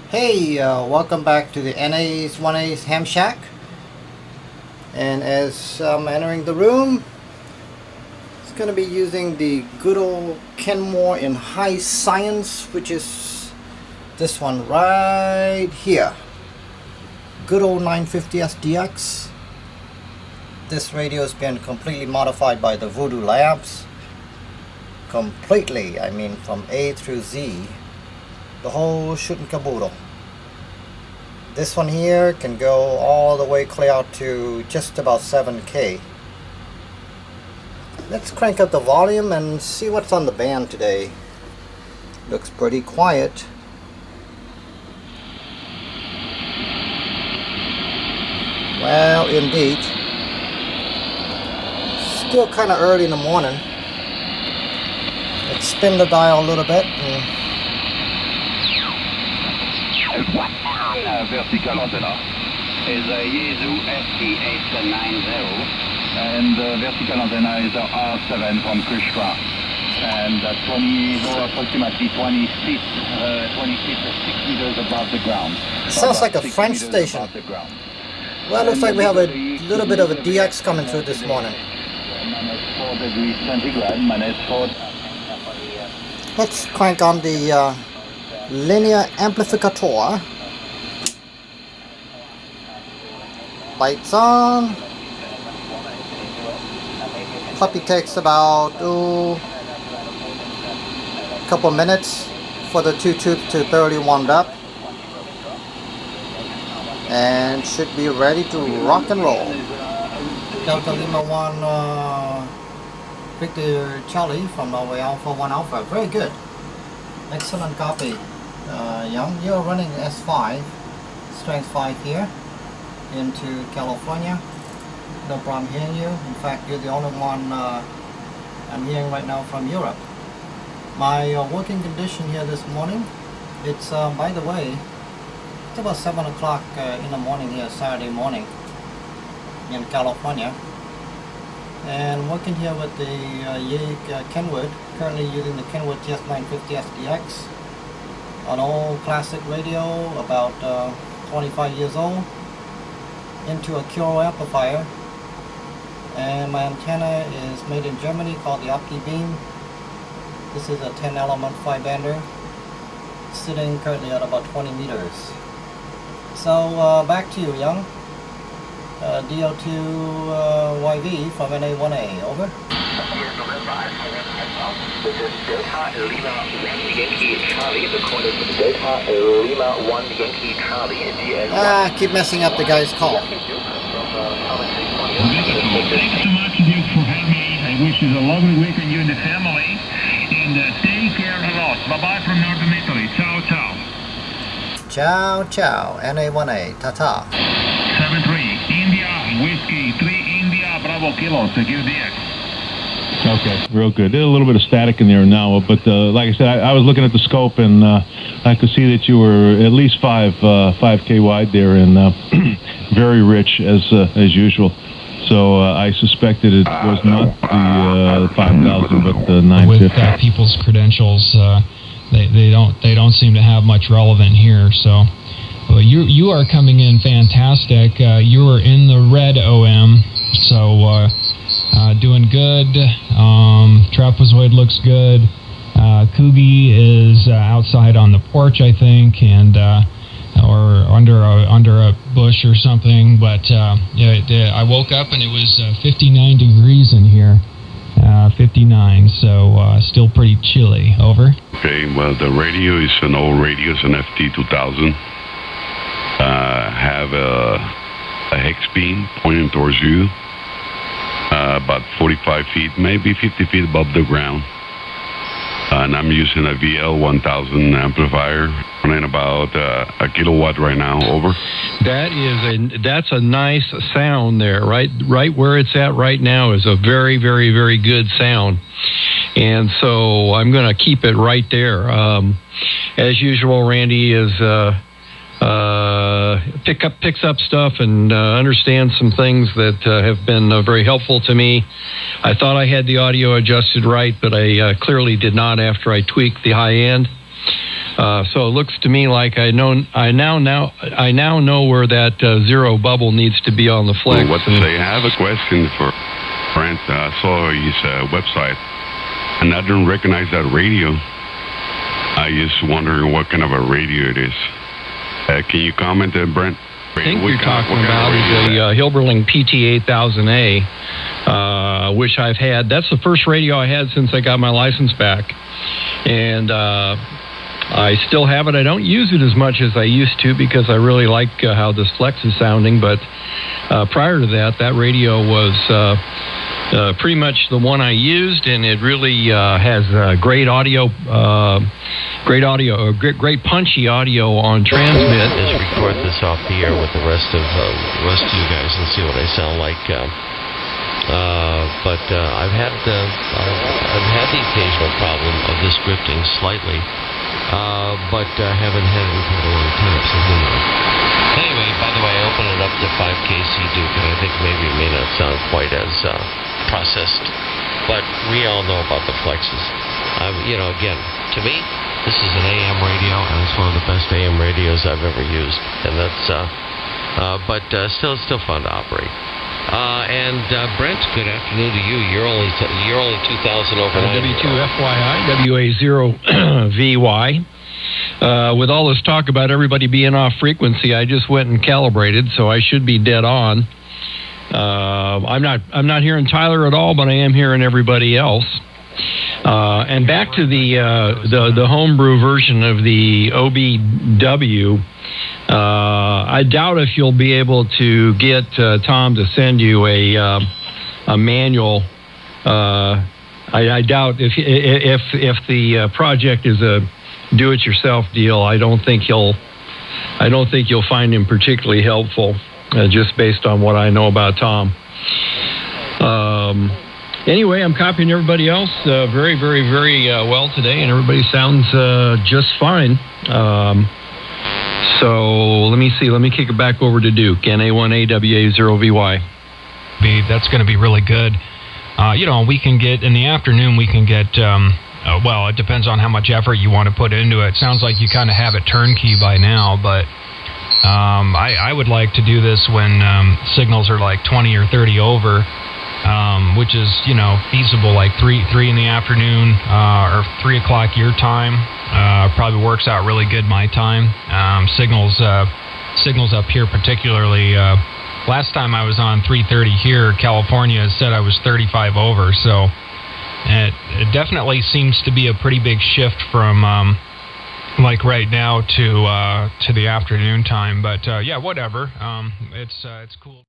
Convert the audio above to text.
Hey, welcome back to the NA1A's Ham Shack. And as I'm entering the room, it's going to be using the good old Kenmore in high science, which is this one right here. Good old 950 SDX. This radio has been completely modified by the Voodoo Labs. Completely, I mean from A through Z. The whole shoot and caboodle. This one here can go all the way clear out to just about 7K. Let's crank up the volume and see what's on the band today. Looks pretty quiet. Well, indeed. Still kind of early in the morning. Let's spin the dial a little bit. Vertical antenna is a Yaesu ST890, and vertical antenna is a R7 from Kushra, and approximately 26 6 meters above the ground. Sounds like a French station. Well, looks like we have a little bit of a DX coming through this morning. -4 degrees centigrade, -4. Let's crank on the linear amplificator. Lights on. Puppy takes about a couple minutes for the two tubes to thoroughly warmed up, and should be ready to rock and roll. Delta Lima 1 Victor Charlie from Norway Alpha 1 Alpha. Very good. Excellent copy. Young, you're running S5, strength 5 here, into California. No problem hearing you. In fact, you're the only one I'm hearing right now from Europe. My working condition here this morning, it's by the way, it's about 7 o'clock in the morning here, Saturday morning in California. And working here with the Kenwood, currently using the Kenwood TS950 SDX, an old classic radio, about 25 years old, into a Kuro amplifier, and my antenna is made in Germany, called the Opti Beam. This is a 10 element 5-bander, sitting currently at about 20 meters. So back to you, Young. DO2YV from NA1A, over. This is Delta Lima 1 Yankee Charlie, the code is Delta Lima 1 Yankee Charlie, DS1. Keep messing up the guy's call. Thanks so much, Duke, for having me. I wish you a lovely weekend, you and the family, and take care a lot. Bye-bye from Northern Italy. Ciao, ciao. Ciao, ciao. NA1A, ta-ta. 7-3, India, Whiskey, 3 India, Bravo Kilo, secure DX. Okay, real good. There's a little bit of static in there now, but like I said, I was looking at the scope, and I could see that you were at least 5K wide there, and very rich as usual. So I suspected it was not the 5,000, but the 950. With people's credentials, they don't seem to have much relevant here. So you are coming in fantastic. You are in the red OM, so. Doing good. Trapezoid looks good. Kugi is outside on the porch, I think, and or under a bush or something. But I woke up and it was 59 degrees in here. 59, so still pretty chilly. Over. Okay, well, the radio is an old radio. It's an FT2000. Have a hex beam pointing towards you. About 45 feet, maybe 50 feet above the ground. And I'm using a VL1000 amplifier, running about a kilowatt right now, over. That's a nice sound there, right where it's at right now is a very, very, very good sound. And so I'm going to keep it right there. As usual, Randy is picks up stuff and understands some things that have been very helpful to me. I thought I had the audio adjusted right, but I clearly did not after I tweaked the high end. So it looks to me like I now know where that zero bubble needs to be on the flex. Well, what to say? I have a question for Brent. I saw his website, and I don't recognize that radio. I just wondering what kind of a radio it is. Can you comment, Brent? I think you're talking about the Hilberling PT8000A, which I've had. That's the first radio I had since I got my license back. And I still have it. I don't use it as much as I used to because I really like how this flex is sounding. But prior to that, that radio was pretty much the one I used, and it really has great audio, great punchy audio on transmit. Just record this off the air with the rest of you guys and see what I sound like. But I've had the occasional problem of this drifting slightly, but haven't had it in quite a long time. So who knows? Anyway, by the way, I opened it up to 5kc Duke, and I think maybe it may not sound quite as processed, but we all know about the flexes. Again, to me, this is an AM radio, and it's one of the best AM radios I've ever used, and that's still fun to operate. And Brent, good afternoon to you. You're only 2,000 over 90. W2FYI, WA0VY. With all this talk about everybody being off frequency, I just went and calibrated, so I should be dead on. I'm not hearing Tyler at all, but I am hearing everybody else. And back to the homebrew version of the OBW. I doubt if you'll be able to get Tom to send you a manual. I doubt if the project is a do-it-yourself deal. I don't think you'll find him particularly helpful, just based on what I know about Tom. Anyway, I'm copying everybody else very, very, very well today, and everybody sounds just fine. So let me see. Let me kick it back over to Duke. NA1A WA0VY. That's going to be really good. We can get, in the afternoon, we can get, well, it depends on how much effort you want to put into it. Sounds like you kind of have it turnkey by now, but I would like to do this when signals are like 20 or 30 over, which is, feasible, like 3 in the afternoon or 3 o'clock your time. Probably works out really good my time. Signals up here particularly. Last time I was on 3:30 here, California said I was 35 over, so it definitely seems to be a pretty big shift from like right now to the afternoon time. But yeah, whatever. It's cool.